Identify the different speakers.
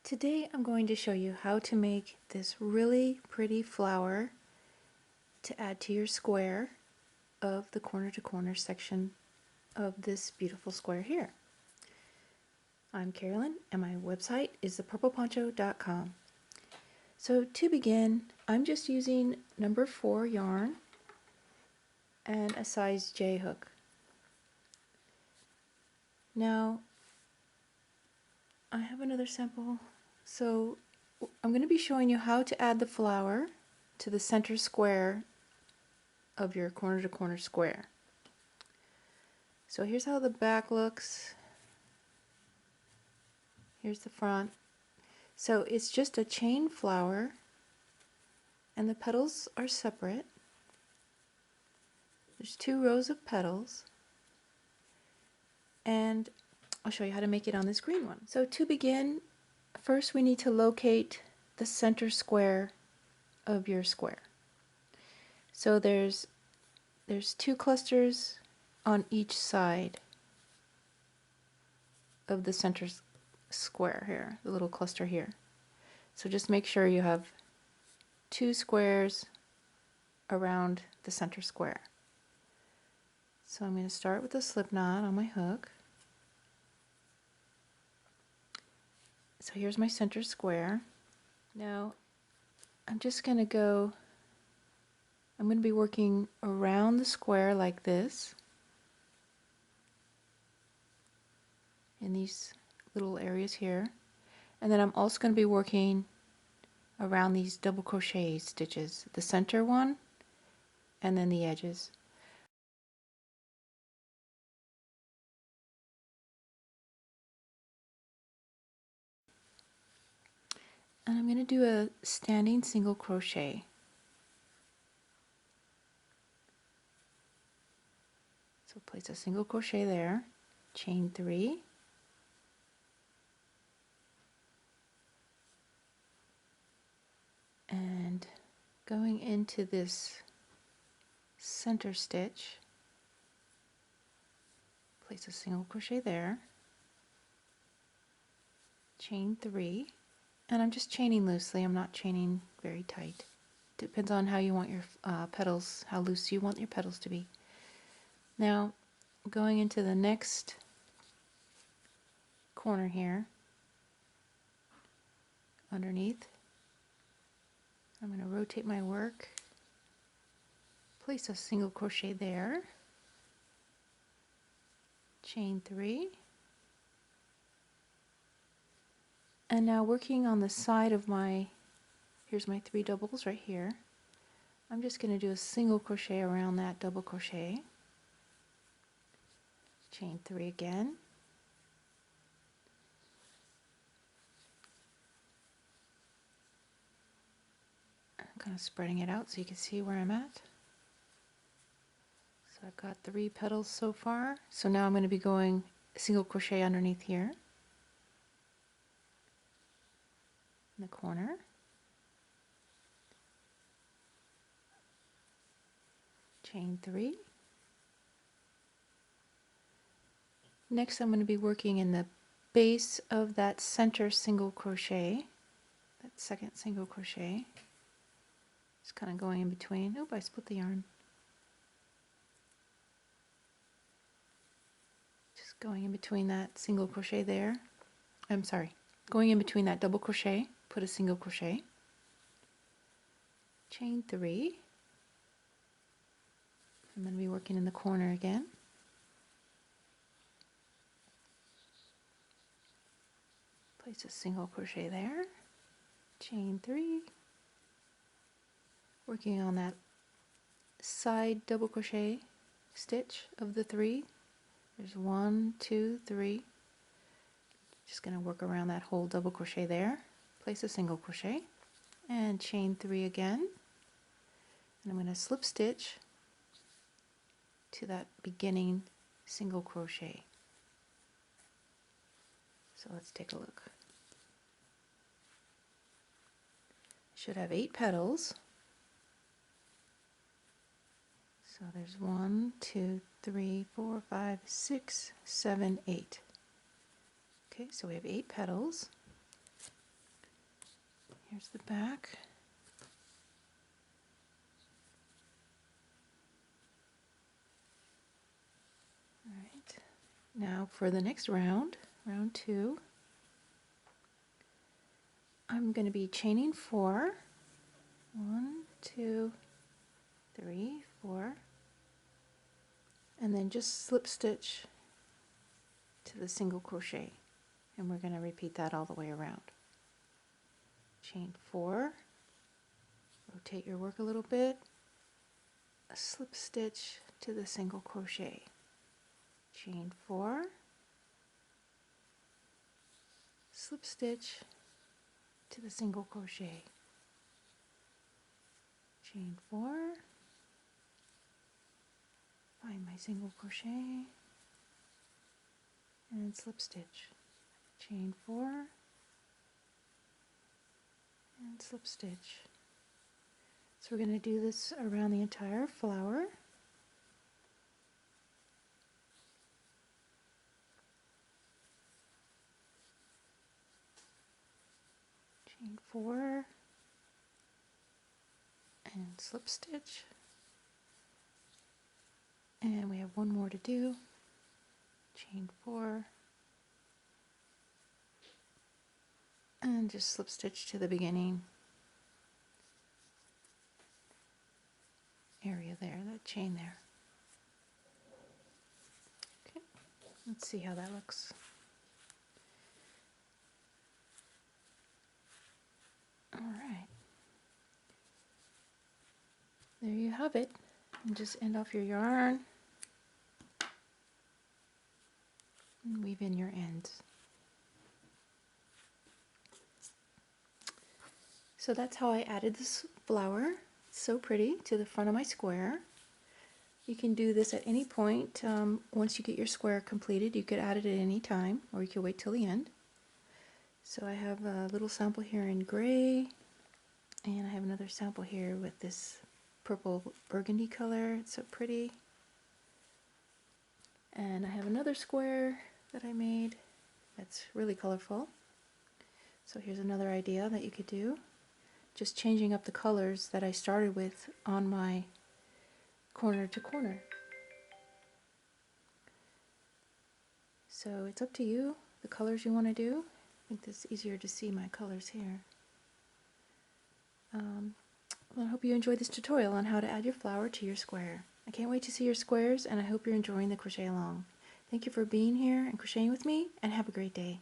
Speaker 1: Today I'm going to show you how to make this really pretty flower to add to your square of the corner to corner section of this beautiful square here. I'm Carolyn and my website is thepurpleponcho.com. So to begin, I'm just using number 4 yarn and a size J hook. Now I have another sample. So I'm going to be showing you how to add the flower to the center square of your corner to corner square. So here's how the back looks. Here's the front. So it's just a chain flower and the petals are separate. There's 2 rows of petals and I'll show you how to make it on this green one. So to begin, first we need to locate the center square of your square. So there's 2 clusters on each side of the center square here, the little cluster here. So just make sure you have 2 squares around the center square. So I'm going to start with a slip knot on my hook. So here's my center square. Now I'm just going to be working around the square like this in these little areas here, and then I'm also going to be working around these double crochet stitches, the center one and then the edges. And I'm going to do a standing single crochet. So place a single crochet there, chain 3, and going into this center stitch, place a single crochet there, chain 3, and I'm just chaining loosely, I'm not chaining very tight. Depends on how you want your petals, how loose you want your petals to be. Now going into the next corner here, underneath, I'm going to rotate my work, place a single crochet there, chain 3, and now working on the side of here's my 3 doubles right here, I'm just going to do a single crochet around that double crochet, chain 3 again, I'm kind of spreading it out so you can see where I'm at. So I've got 3 petals so far, so now I'm going to be going single crochet underneath here in the corner, chain 3. Next I'm going to be working in the base of that center single crochet, that second single crochet, just kind of going in between. Oop, I split the yarn. Just going in between that single crochet there. I'm sorry, going in between that double crochet, put a single crochet, chain 3. I'm going to be working in the corner again. Place a single crochet there, chain 3. Working on that side double crochet stitch of the 3. There's 1, 2, 3. Just going to work around that whole double crochet there. Place a single crochet and chain 3 again. And I'm going to slip stitch to that beginning single crochet. So let's take a look. Should have 8 petals. So there's 1, 2, 3, 4, 5, 6, 7, 8. Okay, so we have 8 petals. Here's the back. All right. Now for the next round, round 2, I'm going to be chaining 4. 1, 2, 3, 4, and then just slip stitch to the single crochet, and we're going to repeat that all the way around. Chain 4, rotate your work a little bit, a slip stitch to the single crochet, chain 4, slip stitch to the single crochet, chain 4, find my single crochet, and slip stitch, chain 4, and slip stitch. So we're going to do this around the entire flower. Chain 4 and slip stitch, and we have one more to do. Chain 4 and just slip stitch to the beginning area there, that chain there. Okay, let's see how that looks. All right, there you have it. And just end off your yarn and weave in your ends. So that's how I added this flower. It's so pretty, to the front of my square. You can do this at any point. Once you get your square completed, you could add it at any time, or you could wait till the end. So I have a little sample here in gray, and I have another sample here with this purple burgundy color. It's so pretty. And I have another square that I made that's really colorful. So here's another idea that you could do. Just changing up the colors that I started with on my corner to corner. So it's up to you, the colors you want to do. I think it's easier to see my colors here. Well, I hope you enjoyed this tutorial on how to add your flower to your square. I can't wait to see your squares, and I hope you're enjoying the crochet along. Thank you for being here and crocheting with me, and have a great day.